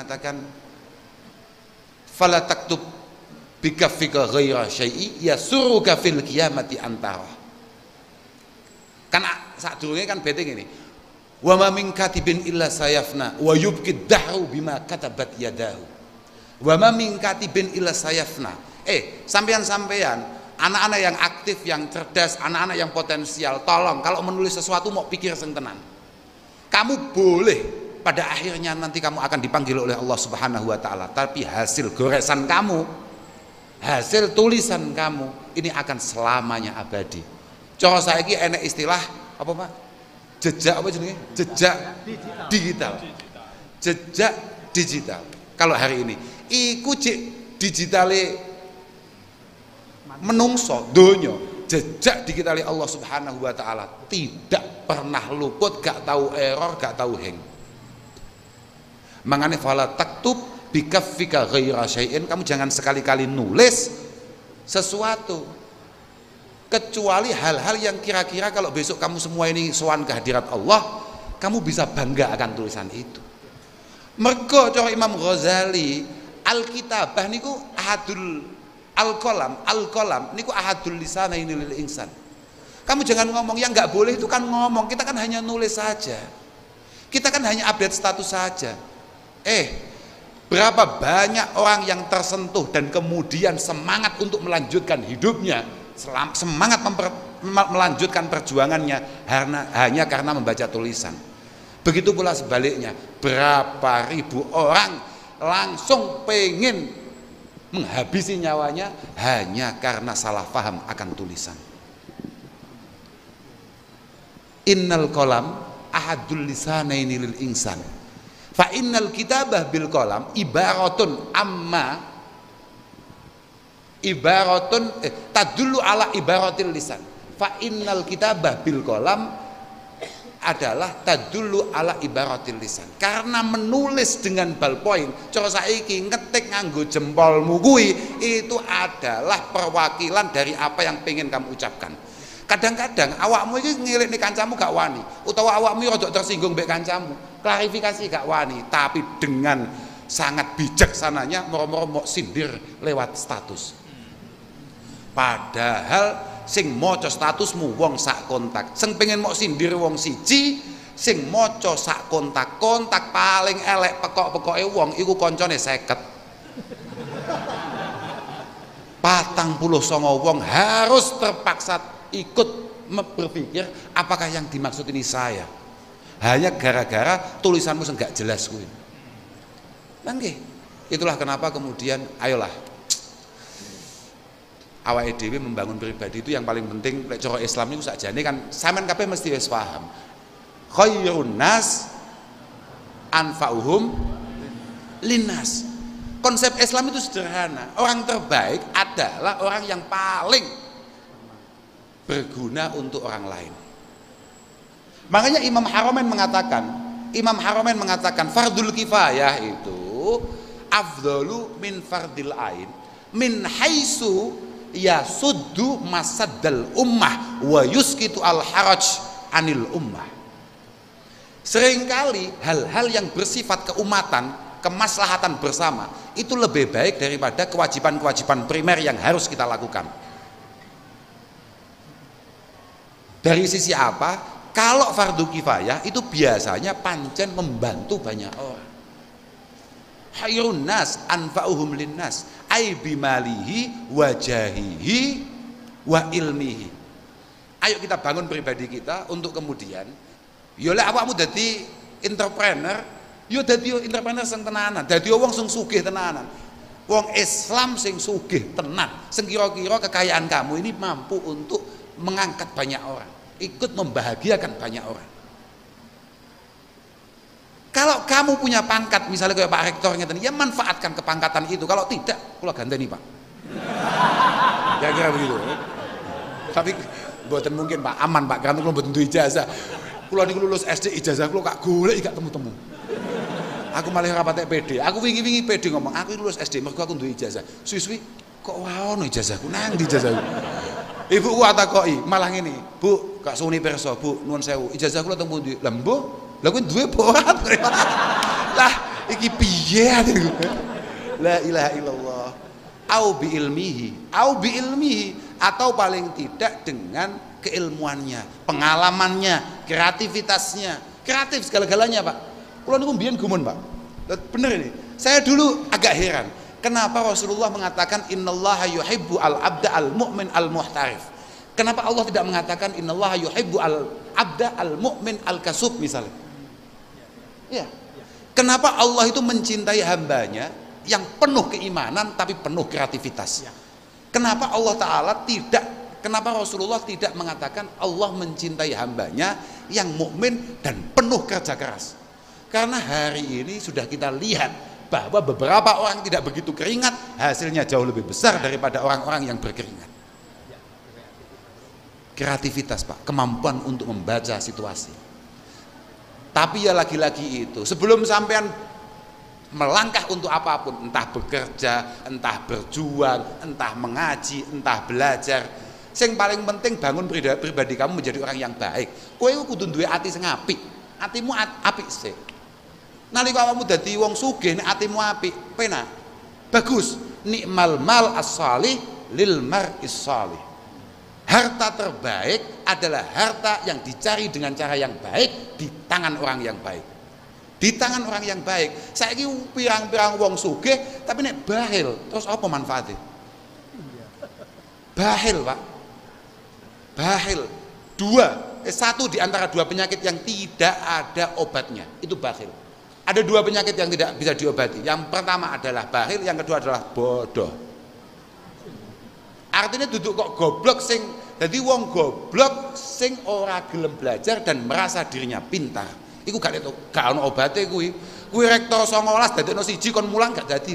mengatakan fala taktub bikaffika ghaira syai'i yasuruka fil qiyamati antara. Kan sadurunge kan bete ngene. Wa ma min katibin illa sayafna wa yubqid dahru bima katabat yadahu. Wa ma min katibin illa sayafna. Sampean-sampean, anak-anak yang aktif, yang cerdas, anak-anak yang potensial, tolong kalau menulis sesuatu mau pikir sing tenan. Kamu boleh pada akhirnya nanti kamu akan dipanggil oleh Allah Subhanahu wa taala, tapi hasil goresan kamu, hasil tulisan kamu ini akan selamanya abadi. Cara saiki enek istilah apa Pak? Jejak apa jenenge? Jejak digital. Jejak digital. Kalau hari ini iku cek digitale menungso donya, jejak digitali Allah Subhanahu wa taala tidak pernah luput, gak tahu error, gak tahu hang. Mangane fala taktub bikaffika ghaira syai'in, kamu jangan sekali-kali nulis sesuatu kecuali hal-hal yang kira-kira kalau besok kamu semua ini sowan kehadirat Allah, kamu bisa bangga akan tulisan itu. Mergo cara Imam Ghazali, al-kitabah niku ahadul al-qalam niku ahadul lisanaini lil insan. Kamu jangan ngomong, yang nggak boleh itu kan ngomong. Kita kan hanya nulis saja. Kita kan hanya update status saja. Berapa banyak orang yang tersentuh dan kemudian semangat untuk melanjutkan hidupnya, semangat melanjutkan perjuangannya hanya karena membaca tulisan. Begitu pula sebaliknya, berapa ribu orang langsung pengen menghabisi nyawanya hanya karena salah paham akan tulisan. Innal qalam ahadul lisanaini lil insan fa innal kitabah bil qalam ibaratun tadullu ala ibaratil lisan. Fa innal kitabah bil qalam adalah tadullu ala ibaratil lisan. Karena menulis dengan ballpoint, cara saiki ngetik nganggo jempolmu kuwi itu adalah perwakilan dari apa yang pengen kamu ucapkan. Kadang-kadang awakmu iki ngelekne kancamu gak wani, utawa awakmu rada tersinggung mbek kancamu, klarifikasi gak wani, tapi dengan sangat bijaksananya moro-moro mau sindir lewat status. Padahal sing maca statusmu wong sak kontak, sing pengen mau sindir wong siji, sing maca sak kontak paling elek pekok-pekoke wong iku koncone 50. 49 wong harus terpaksa ikut berpikir apakah yang dimaksud ini saya, hanya gara-gara tulisanmu enggak jelas kuwi. Nggih, itulah kenapa kemudian ayolah awake dhewe membangun pribadi itu yang paling penting. Lek cara Islam niku sakjane kan sampean kabeh mesti wis paham. Khairun nas anfa'uhum linnas. Konsep Islam itu sederhana. Orang terbaik adalah orang yang paling berguna untuk orang lain. Makanya Imam Haramain mengatakan fardul kifayah itu afdalu min fardil ain min haitsu yasuddu masaddal ummah wa yuskitu al haraj anil ummah. Seringkali hal-hal yang bersifat keumatan, kemaslahatan bersama itu lebih baik daripada kewajiban-kewajiban primer yang harus kita lakukan. Dari sisi apa? Kalau fardu kifayah itu biasanya pancen membantu banyak orang. Khairun nas anfa'uhum linnas ay bimalihi wa jahihi wa ilmihi. Ayo kita bangun pribadi kita untuk kemudian yo lek awakmu dadi entrepreneur, yo dadi entrepreneur sing tenanan, dadi wong sing sugih tenanan. Wong Islam sing sugih tenan, sing kira-kira kekayaan kamu ini mampu untuk mengangkat banyak orang, ikut membahagiakan banyak orang. Kalau kamu punya pangkat misalnya kayak Pak Rektor ngeten, ya manfaatkan kepangkatan itu. Kalau tidak, kula ganteni Pak. Kira-kira begitu. Tapi mboten mungkin Pak, aman Pak, karena kula mboten duwe ijazah. Kula niku lulus SD ijazah kula gak golek gak temu-temu. Aku malah ora patek PD. Aku wingi-wingi PD ngomong, aku lulus SD mergo aku duwe ijazah. Suwi-suwi kok wae ono ijazahku, nang ndi ijazahku? Ibu ku takoki, malah ngene, Bu, gak suni pirsa, Bu, nuwun sewu. Ijazah kula teng pundi? Lah mbuh, lah kuwi duwe apa ora? Lah Iki piye atiku? La ilaha illallah. Au bi ilmihi atau paling tidak dengan keilmuannya, pengalamannya, kreativitasnya. Kreatif segala-galanya, Pak. Kula niku mbiyen gumun, Pak. Bener ini. Saya dulu agak heran, kenapa Rasulullah mengatakan innallaha yuhibbu al-abda al-mu'min al-muhtarif. Kenapa Allah tidak mengatakan innallaha yuhibbu al-abda al-mu'min al-kasub misalnya? Ya. Kenapa Allah itu mencintai hambanya yang penuh keimanan tapi penuh kreativitas? Kenapa Allah Ta'ala kenapa Rasulullah tidak mengatakan Allah mencintai hambanya yang mukmin dan penuh kerja keras? Karena hari ini sudah kita lihat bahwa beberapa orang tidak begitu keringat, hasilnya jauh lebih besar daripada orang-orang yang berkeringat. Kreativitas, Pak, kemampuan untuk membaca situasi. Tapi ya lagi-lagi itu, sebelum sampean melangkah untuk apapun, entah bekerja, entah berjuang, entah mengaji, entah belajar, yang paling penting bangun pribadi kamu menjadi orang yang baik. Kowe kudu duwe ati sing apik. Atimu apik sih. Nalika kamu dadi wong sugih nek atimu apik, penak. Bagus. Nikmal mal as-salih lil mar'is salih. Harta terbaik adalah harta yang dicari dengan cara yang baik di tangan orang yang baik. Di tangan orang yang baik. Saiki pirang-pirang wong sugih tapi nek bahil, terus apa manfaatnya? Bahil, Pak. Bahil. Satu di antara dua penyakit yang tidak ada obatnya, itu bahil. Ada dua penyakit yang tidak bisa diobati. Yang pertama adalah bahil, yang kedua adalah bodoh. Artinya duduk kok goblok sing, jadi wong goblok sing ora gelem belajar dan merasa dirinya pintar. Iku gak ono obate kuwi. Kuwi rektor 19 dadekno siji kon mulang gak dadi.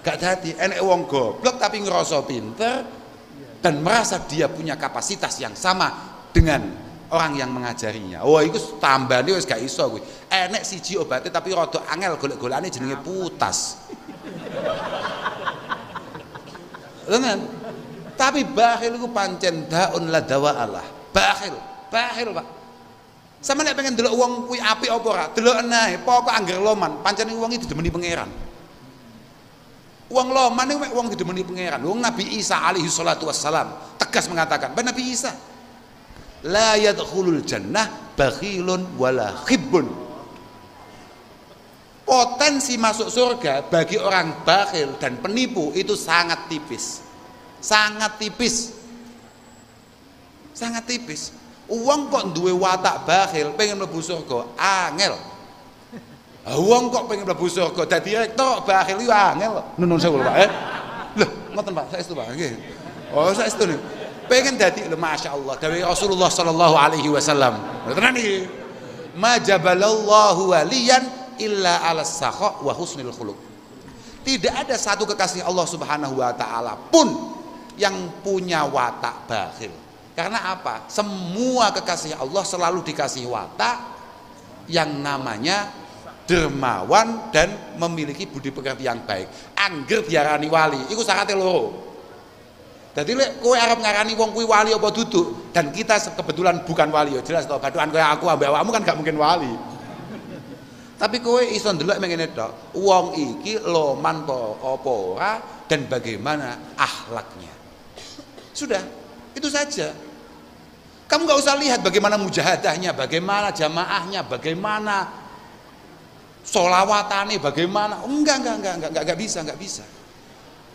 Gak dadi. Enek wong goblok tapi ngerasa pinter dan merasa dia punya kapasitas yang sama dengan orang yang mengajarinya. Wah, iku tambane wis gak iso kuwi. Enek siji obate tapi rada angel golek-golekane jenenge putas. Tenan. Tapi bakhil iku pancen daun la dawa Allah. Bakhil, Pak. Sama nek pengen delok wong kuwi apik apa ora, delok nae, pokok angger loman, pancen wong iki didemeni pangeran. Wong loman niku mek wong didemeni pangeran. Wong Nabi Isa alaihi salatu wassalam tegas mengatakan, Nabi Isa la yadkhulul jannah bakhilun wala khibbun. Potensi masuk surga bagi orang bakhil dan penipu itu sangat tipis. Sangat tipis. Sangat tipis. Uang kok duwe watak bakhil pengen mlebu surga, angel. Uang kok pengen mlebu surga dadi rektor bakhil yo angel. Nun sewu, Pak. Lho, ngoten Pak, saestu Pak. Nggih. Oh, saestu niku. Pengen dadi lho masyaallah dari Rasulullah sallallahu alaihi wasallam. Tenan iki. Majabalallahu waliyan illa ala sakha wa husnil khuluq. Tidak ada satu kekasih Allah Subhanahu wa taala pun yang punya watak bakhil. Karena apa? Semua kekasih Allah selalu dikasih watak yang namanya dermawan dan memiliki budi pekerti yang baik. Angger diarani wali, iku syaratnya loro. Jadi lek kowe arep ngarani wong kuwi wali apa duduk dan kita kebetulan bukan wali, jelas to badukan kaya aku ambek awakmu kan gak mungkin wali. Tapi kowe iso ndelok ngene tok, wong iki loman apa ora dan bagaimana akhlaknya. Sudah, itu saja. Kamu nggak usah lihat bagaimana mujahadahnya, bagaimana jamaahnya, bagaimana sholawatane, bagaimana. Enggak bisa.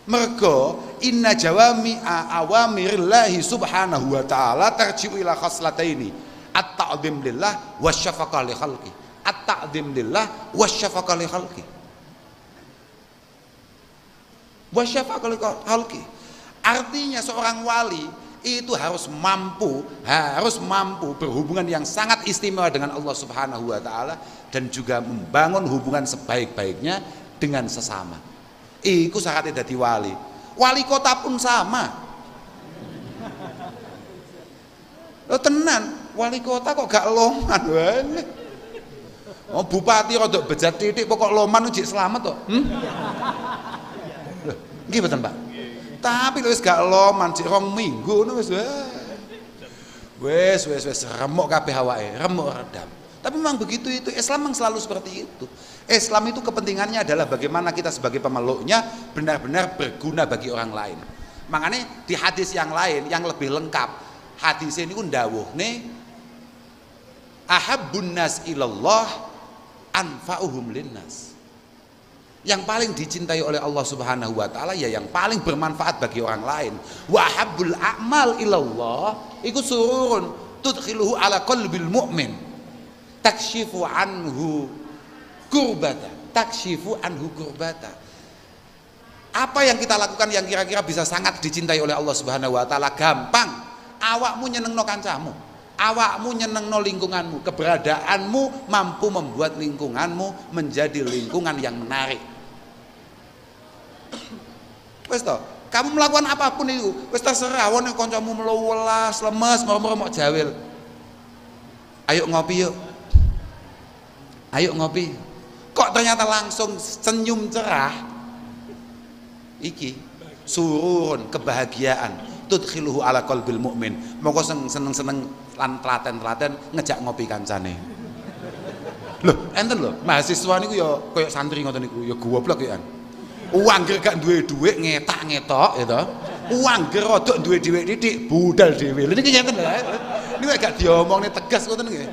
Mergo inna jawami awamirillahi subhanahu wa ta'ala tarji'u ila khaslataini at-ta'zim lillah wasyafaqah li khalqi. At-ta'zim lillah wasyafaqah li khalqi. Wasyafaqah li khalqi. Artinya seorang wali itu harus mampu berhubungan yang sangat istimewa dengan Allah Subhanahu wa taala dan juga membangun hubungan sebaik-baiknya dengan sesama. Iku syaratnya dadi wali. Wali kota pun sama. Lo tenan, wali kota kok gak loman wae. Oh, bupati rodok bejat titik pokok loman ujik selamat to. Lho, nggih mboten, Pak? Tapi wis gak loman cik 2 minggu ngono wis remuk kabeh awake, remuk redam. Tapi memang begitu itu, Islam memang selalu seperti itu. Islam itu kepentingannya adalah bagaimana kita sebagai pemeluknya benar-benar berguna bagi orang lain. Makanya di hadis yang lain yang lebih lengkap, hadis ini pun dawuh nih, ahabbun nas ilallah anfa'uhum linnas. Yang paling dicintai oleh Allah Subhanahu wa taala ya yang paling bermanfaat bagi orang lain. Wa habbul a'mal ilallah iku sururun tudkhiluhu ala qalbil mu'min takshifu anhu kurbata, takshifu anhu kurbata. Apa yang kita lakukan yang kira-kira bisa sangat dicintai oleh Allah Subhanahu wa taala? Gampang. Awakmu nyenengno kancamu, awakmu nyenengno lingkunganmu, keberadaanmu mampu membuat lingkunganmu menjadi lingkungan yang menarik. Wes toh, kamu melakukan apapun itu, wes terserah. Wong kancamu meluwelas, lemes, mau jawil. Ayo ngopi yuk. Ayo ngopi. Kok ternyata langsung senyum cerah. Iki surun kebahagiaan. Tudkhiluhu ala qalbil mu'min. Moko seneng-seneng lan telaten-telaten ngejak ngopi kancane. Loh, enten lho, mahasiswa niku ya koyo santri ngoten niku, ya goblok ya. Uangger gak duwe dhuwit ngetak-ngetok ya to. Uangger rodok duwe dhuwit titik budal dhewe. Lha niki ngeten lho. Niku gak diomongne tegas ngoten nggih.